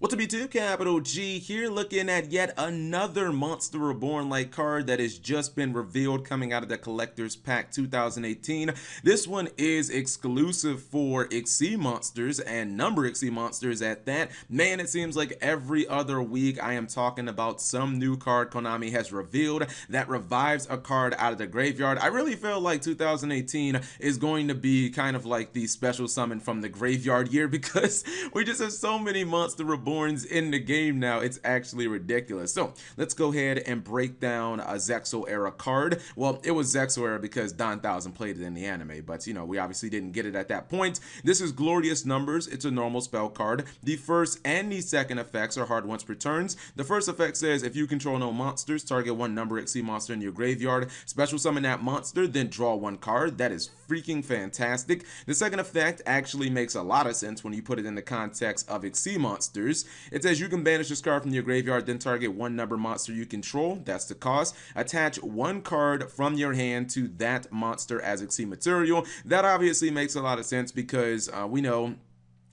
Well, to be two capital G here, looking at yet another Monster Reborn like card that has just been revealed coming out of the Collector's Pack 2018. This one is exclusive for XC monsters and number XC monsters at that. Man, it seems like every other week I am talking about some new card Konami has revealed that revives a card out of the graveyard. I really feel like 2018 is going to be kind of like the special summon from the graveyard year because we just have so many Monster Reborns in the game now. It's actually ridiculous. So let's go ahead and break down a Zexal era card. Well, it was Zexal era because Don Thousand played it in the anime, but you know, we obviously didn't get it at that point. This is Glorious Numbers. It's a normal spell card. The first and the second effects are hard once per turns. The first effect says if you control no monsters, target one number XC monster in your graveyard, special summon that monster, then draw one card. That is freaking fantastic. The second effect actually makes a lot of sense when you put it in the context of XC monsters. It says you can banish this card from your graveyard, then target one number monster you control. That's the cost. Attach one card from your hand to that monster as XC material. That obviously makes a lot of sense because we know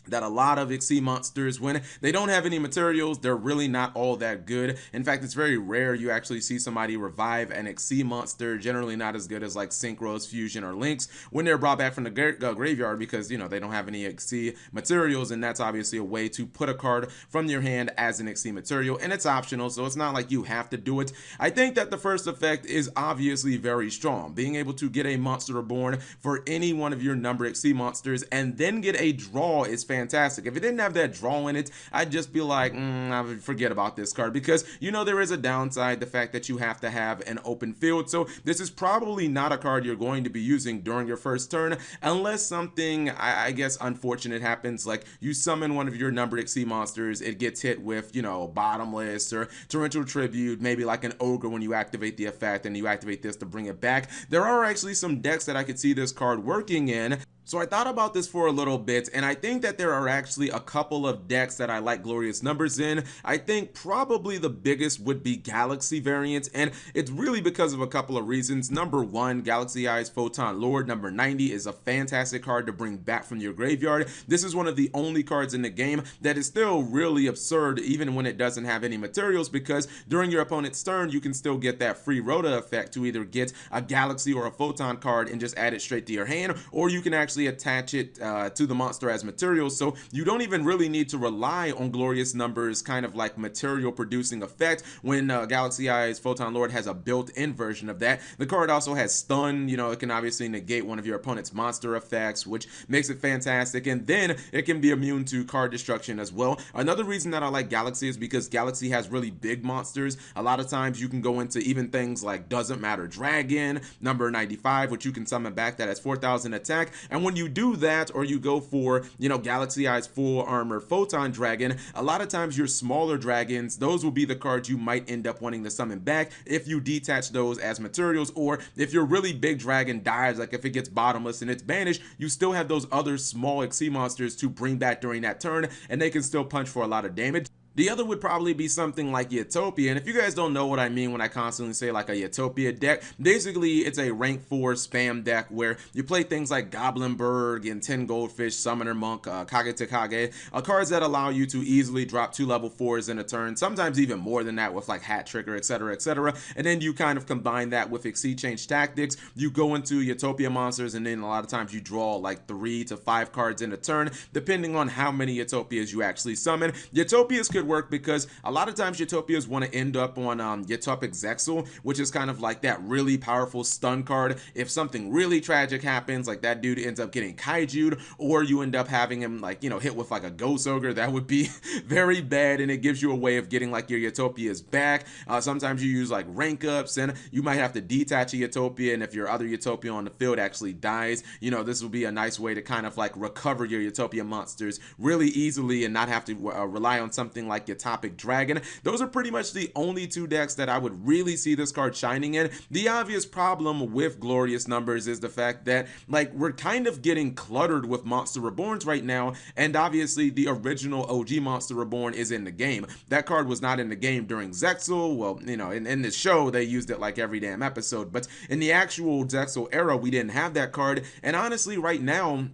that a lot of XC monsters, when they don't have any materials, they're really not all that good. In fact, it's very rare you actually see somebody revive an XC monster, generally not as good as like Synchros, Fusion, or Lynx when they're brought back from the graveyard because, you know, they don't have any XC materials, and that's obviously a way to put a card from your hand as an XC material, and it's optional, so it's not like you have to do it. I think that the first effect is obviously very strong. Being able to get a Monster Reborn for any one of your number XC monsters and then get a draw is fantastic. If it didn't have that draw in it, I'd just be like, I would forget about this card because, you know, there is a downside, the fact that you have to have an open field. So this is probably not a card you're going to be using during your first turn unless something, I guess, unfortunate happens, like you summon one of your numbered XC monsters, it gets hit with, you know, Bottomless or Torrential Tribute, maybe like an Ogre when you activate the effect and you activate this to bring it back. There are actually some decks that I could see this card working in. So I thought about this for a little bit, and I think that there are actually a couple of decks that I like Glorious Numbers in. I think probably the biggest would be Galaxy variant, and it's really because of a couple of reasons. Number one, Galaxy Eyes Photon Lord number 90 is a fantastic card to bring back from your graveyard. This is one of the only cards in the game that is still really absurd even when it doesn't have any materials, because during your opponent's turn you can still get that free Rota effect to either get a Galaxy or a Photon card and just add it straight to your hand, or you can actually attach it to the monster as material, so you don't even really need to rely on Glorious Numbers kind of like material producing effect when Galaxy Eyes Photon Lord has a built-in version of that. The card also has stun, you know, it can obviously negate one of your opponent's monster effects, which makes it fantastic, and then it can be immune to card destruction as well. Another reason that I like Galaxy is because Galaxy has really big monsters. A lot of times you can go into even things like Doesn't Matter Dragon number 95, which you can summon back, that has 4,000 attack, and when you do that, or you go for, you know, Galaxy Eyes Full Armor Photon Dragon, a lot of times your smaller dragons, those will be the cards you might end up wanting to summon back if you detach those as materials, or if your really big dragon dies, like if it gets Bottomless and it's banished, you still have those other small XC monsters to bring back during that turn, and they can still punch for a lot of damage. The other would probably be something like Utopia, and if you guys don't know what I mean when I constantly say like a Utopia deck, basically it's a rank 4 spam deck where you play things like Goblinberg and 10 Goldfish, Summoner Monk, Kage Tekage, cards that allow you to easily drop 2 level 4s in a turn, sometimes even more than that with like Hat Trigger, etc, etc, and then you kind of combine that with XC Change Tactics, you go into Utopia monsters, and then a lot of times you draw like 3 to 5 cards in a turn, depending on how many Utopias you actually summon. Utopias could work because a lot of times Utopias want to end up on Utopic Zexal, which is kind of like that really powerful stun card. If something really tragic happens, like that dude ends up getting kaiju'd, or you end up having him like, you know, hit with like a Ghost Ogre, that would be very bad, and it gives you a way of getting like your Utopias back. Sometimes you use like rank ups, and you might have to detach a Utopia, and if your other Utopia on the field actually dies, you know, this will be a nice way to kind of like recover your Utopia monsters really easily and not have to rely on something like Utopic Dragon. Those are pretty much the only 2 decks that I would really see this card shining in. The obvious problem with Glorious Numbers is the fact that like we're kind of getting cluttered with Monster Reborns right now, and obviously the original OG Monster Reborn is in the game. That card was not in the game during Zexal. Well, you know, in the show they used it like every damn episode, but in the actual Zexal era we didn't have that card, and honestly right now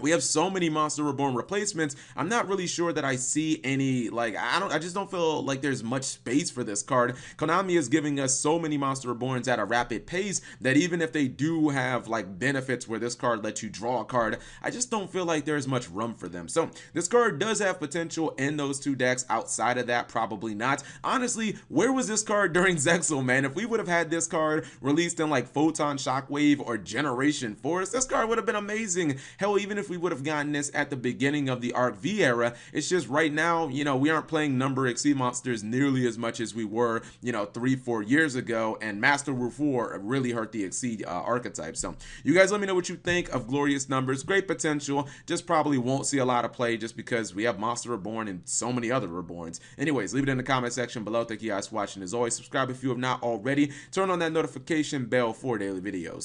we have so many Monster Reborn replacements. I'm not really sure that I see any, like, I just don't feel like there's much space for this card. Konami is giving us so many Monster Reborns at a rapid pace that even if they do have like benefits where this card lets you draw a card, I just don't feel like there's much room for them. So this card does have potential in those two decks. Outside of that, probably not. Honestly, where was this card during Zexal, man? If we would have had this card released in like Photon Shockwave or Generation Force, this card would have been amazing. Hell, even if we would have gotten this at the beginning of the Arc V era, it's just right now, you know, we aren't playing number XC monsters nearly as much as we were, you know, 3-4 years ago, and Master Rule 4 really hurt the XC archetype. So you guys let me know what you think of Glorious Numbers. Great potential, just probably won't see a lot of play just because we have Monster Reborn and so many other Reborns. Anyways, leave it in the comment section below. Thank you guys for watching. As always, subscribe if you have not already. Turn on that notification bell for daily videos.